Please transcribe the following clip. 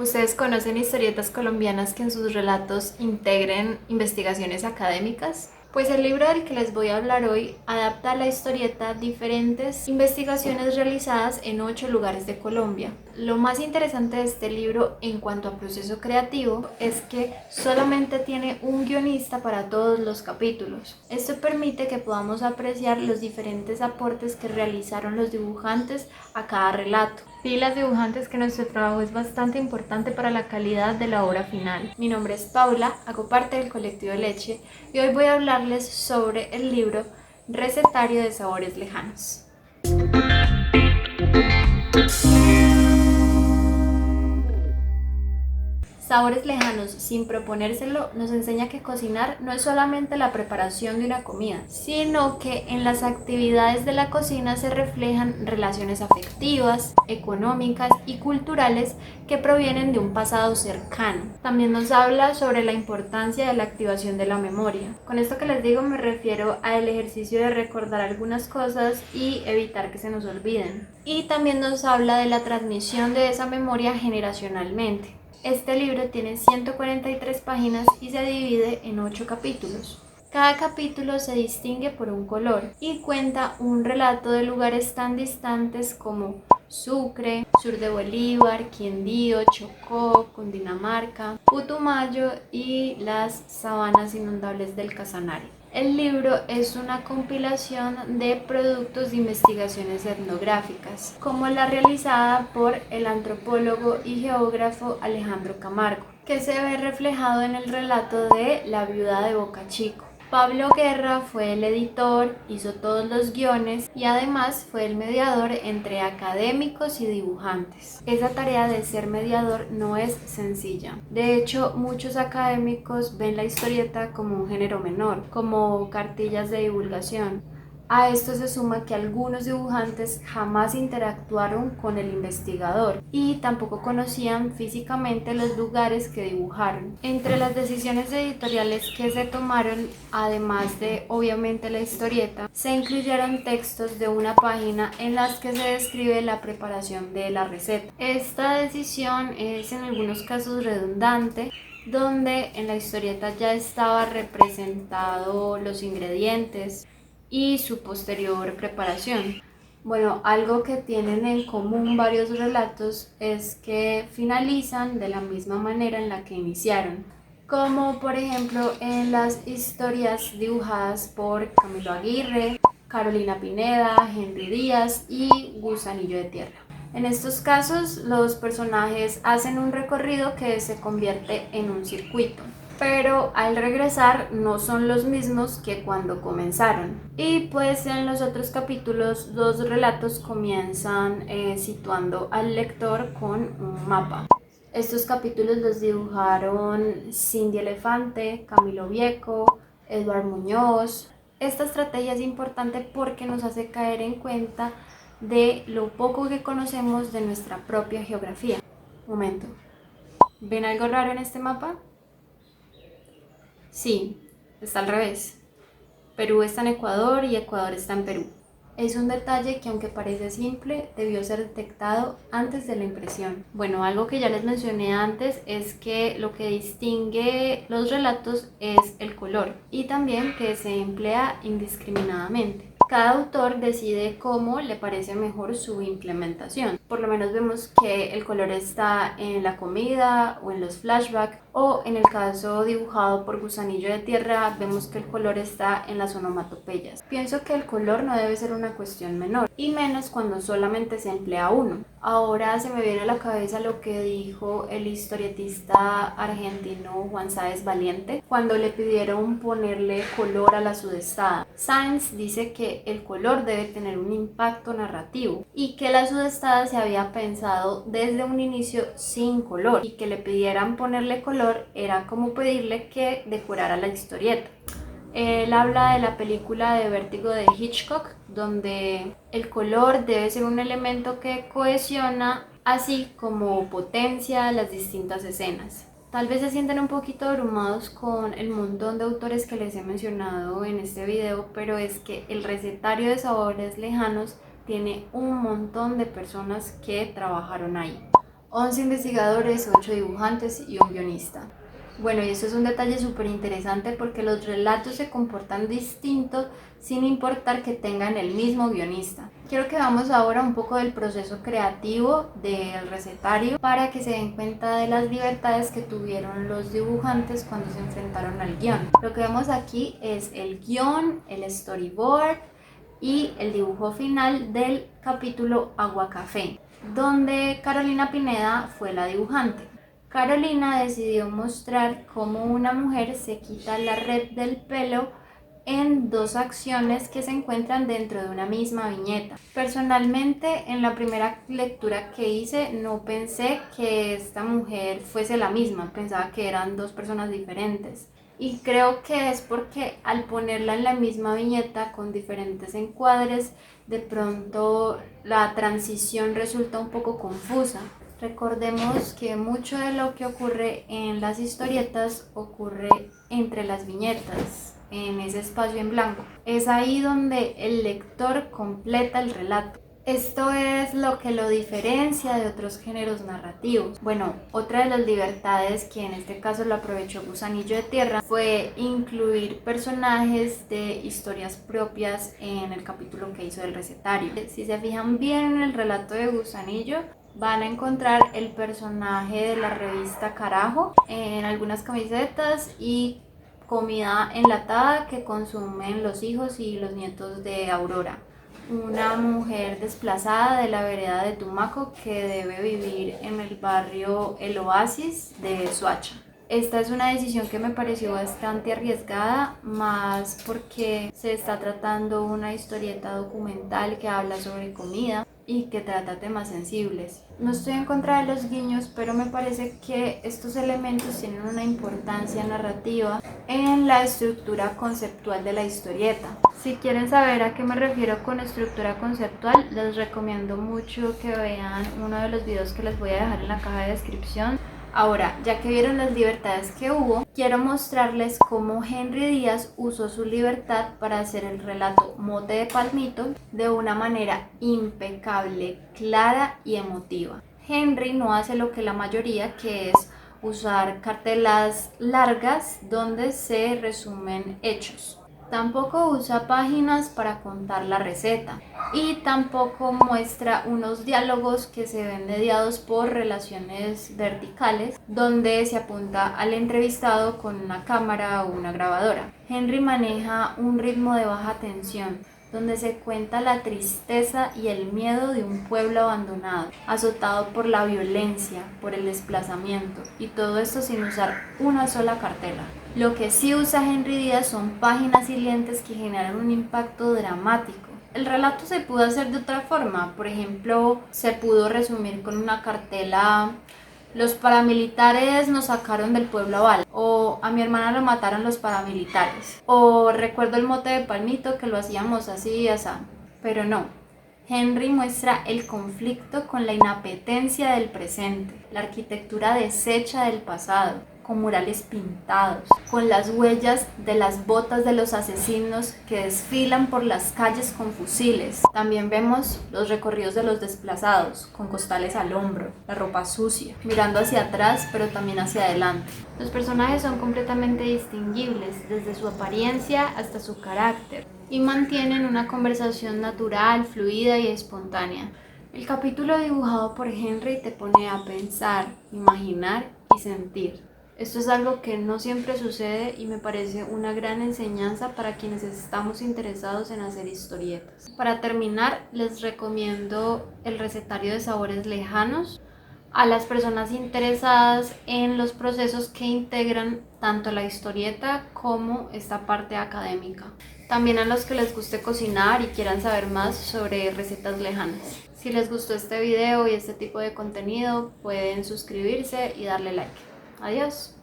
¿Ustedes conocen historietas colombianas que en sus relatos integren investigaciones académicas? Pues el libro del que les voy a hablar hoy adapta a la historieta diferentes investigaciones realizadas en 8 lugares de Colombia. Lo más interesante de este libro en cuanto a proceso creativo es que solamente tiene un guionista para todos los capítulos. Esto permite que podamos apreciar los diferentes aportes que realizaron los dibujantes a cada relato. Sí, las dibujantes, que nuestro trabajo es bastante importante para la calidad de la obra final. Mi nombre es Paula, hago parte del colectivo Leche y hoy voy a hablarles sobre el libro Recetario de Sabores Lejanos. Sabores Lejanos, sin proponérselo, nos enseña que cocinar no es solamente la preparación de una comida, sino que en las actividades de la cocina se reflejan relaciones afectivas, económicas y culturales que provienen de un pasado cercano. También nos habla sobre la importancia de la activación de la memoria. Con esto que les digo me refiero al ejercicio de recordar algunas cosas y evitar que se nos olviden. Y también nos habla de la transmisión de esa memoria generacionalmente. Este libro tiene 143 páginas y se divide en 8 capítulos. Cada capítulo se distingue por un color y cuenta un relato de lugares tan distantes como Sucre, sur de Bolívar, Quindío, Chocó, Cundinamarca, Putumayo y las sabanas inundables del Casanare. El libro es una compilación de productos de investigaciones etnográficas, como la realizada por el antropólogo y geógrafo Alejandro Camargo, que se ve reflejado en el relato de La viuda de Boca Chico. Pablo Guerra fue el editor, hizo todos los guiones y además fue el mediador entre académicos y dibujantes. Esa tarea de ser mediador no es sencilla. De hecho, muchos académicos ven la historieta como un género menor, como cartillas de divulgación. A esto se suma que algunos dibujantes jamás interactuaron con el investigador y tampoco conocían físicamente los lugares que dibujaron. Entre las decisiones editoriales que se tomaron, además de obviamente la historieta, se incluyeron textos de una página en las que se describe la preparación de la receta. Esta decisión es en algunos casos redundante, donde en la historieta ya estaba representado los ingredientes y su posterior preparación. Bueno, algo que tienen en común varios relatos es que finalizan de la misma manera en la que iniciaron, como por ejemplo en las historias dibujadas por Camilo Aguirre, Carolina Pineda, Henry Díaz y Gusanillo de Tierra. En estos casos, los personajes hacen un recorrido que se convierte en un circuito, pero al regresar no son los mismos que cuando comenzaron. Y pues en los otros capítulos los relatos comienzan situando al lector con un mapa. Estos capítulos los dibujaron Cindy Elefante, Camilo Vieco, Eduard Muñoz. Esta estrategia es importante porque nos hace caer en cuenta de lo poco que conocemos de nuestra propia geografía. Momento. ¿Ven algo raro en este mapa? Sí, está al revés. Perú está en Ecuador y Ecuador está en Perú. Es un detalle que, aunque parece simple, debió ser detectado antes de la impresión. Bueno, algo que ya les mencioné antes es que lo que distingue los relatos es el color y también que se emplea indiscriminadamente. Cada autor decide cómo le parece mejor su implementación. Por lo menos vemos que el color está en la comida o en los flashbacks, o en el caso dibujado por Gusanillo de Tierra vemos que el color está en las onomatopeyas. Pienso que el color no debe ser una cuestión menor, y menos cuando solamente se emplea uno. Ahora se me viene a la cabeza lo que dijo el historietista argentino Juan Sáenz Valiente cuando le pidieron ponerle color a la sudestada. Sáenz dice que el color debe tener un impacto narrativo y que la sudestada se había pensado desde un inicio sin color, y que le pidieran ponerle color era como pedirle que decorara la historieta. Él habla de la película de Vértigo de Hitchcock, donde el color debe ser un elemento que cohesiona, así como potencia las distintas escenas. Tal vez se sienten un poquito abrumados con el montón de autores que les he mencionado en este video, pero es que el recetario de Sabores Lejanos tiene un montón de personas que trabajaron ahí. 11 investigadores, 8 dibujantes y un guionista. Bueno, y eso es un detalle súper interesante porque los relatos se comportan distintos sin importar que tengan el mismo guionista. Quiero que veamos ahora un poco del proceso creativo del recetario para que se den cuenta de las libertades que tuvieron los dibujantes cuando se enfrentaron al guión. Lo que vemos aquí es el guión, el storyboard y el dibujo final del capítulo Agua Café, donde Carolina Pineda fue la dibujante. Carolina decidió mostrar cómo una mujer se quita la red del pelo en dos acciones que se encuentran dentro de una misma viñeta. Personalmente, en la primera lectura que hice, no pensé que esta mujer fuese la misma, pensaba que eran dos personas diferentes. Y creo que es porque al ponerla en la misma viñeta con diferentes encuadres, de pronto la transición resulta un poco confusa. Recordemos que mucho de lo que ocurre en las historietas ocurre entre las viñetas, en ese espacio en blanco. Es ahí donde el lector completa el relato. Esto es lo que lo diferencia de otros géneros narrativos. Bueno, otra de las libertades que en este caso lo aprovechó Gusanillo de Tierra fue incluir personajes de historias propias en el capítulo que hizo del recetario. Si se fijan bien en el relato de Gusanillo, van a encontrar el personaje de la revista Carajo en algunas camisetas y comida enlatada que consumen los hijos y los nietos de Aurora, una mujer desplazada de la vereda de Tumaco que debe vivir en el barrio El Oasis de Soacha. Esta es una decisión que me pareció bastante arriesgada, más porque se está tratando una historieta documental que habla sobre comida y que trata temas sensibles. No estoy en contra de los guiños, pero me parece que estos elementos tienen una importancia narrativa en la estructura conceptual de la historieta. Si quieren saber a qué me refiero con estructura conceptual, les recomiendo mucho que vean uno de los videos que les voy a dejar en la caja de descripción. Ahora, ya que vieron las libertades que hubo, quiero mostrarles cómo Henry Díaz usó su libertad para hacer el relato Mote de Palmito de una manera impecable, clara y emotiva. Henry no hace lo que la mayoría, que es usar cartelas largas donde se resumen hechos. Tampoco usa páginas para contar la receta y tampoco muestra unos diálogos que se ven mediados por relaciones verticales donde se apunta al entrevistado con una cámara o una grabadora. Henry maneja un ritmo de baja tensión donde se cuenta la tristeza y el miedo de un pueblo abandonado, azotado por la violencia, por el desplazamiento, y todo esto sin usar una sola cartela. Lo que sí usa Henry Díaz son páginas hirientes que generan un impacto dramático. El relato se pudo hacer de otra forma, por ejemplo, se pudo resumir con una cartela: los paramilitares nos sacaron del pueblo a bala, o a mi hermana lo mataron los paramilitares, o recuerdo el mote de Palmito que lo hacíamos así y así. Pero no, Henry muestra el conflicto con la inapetencia del presente, la arquitectura deshecha del pasado, con murales pintados, con las huellas de las botas de los asesinos que desfilan por las calles con fusiles. También vemos los recorridos de los desplazados, con costales al hombro, la ropa sucia, mirando hacia atrás pero también hacia adelante. Los personajes son completamente distinguibles, desde su apariencia hasta su carácter, y mantienen una conversación natural, fluida y espontánea. El capítulo dibujado por Henry te pone a pensar, imaginar y sentir. Esto es algo que no siempre sucede y me parece una gran enseñanza para quienes estamos interesados en hacer historietas. Para terminar, les recomiendo el recetario de Sabores Lejanos a las personas interesadas en los procesos que integran tanto la historieta como esta parte académica. También a los que les guste cocinar y quieran saber más sobre recetas lejanas. Si les gustó este video y este tipo de contenido, pueden suscribirse y darle like. Adiós.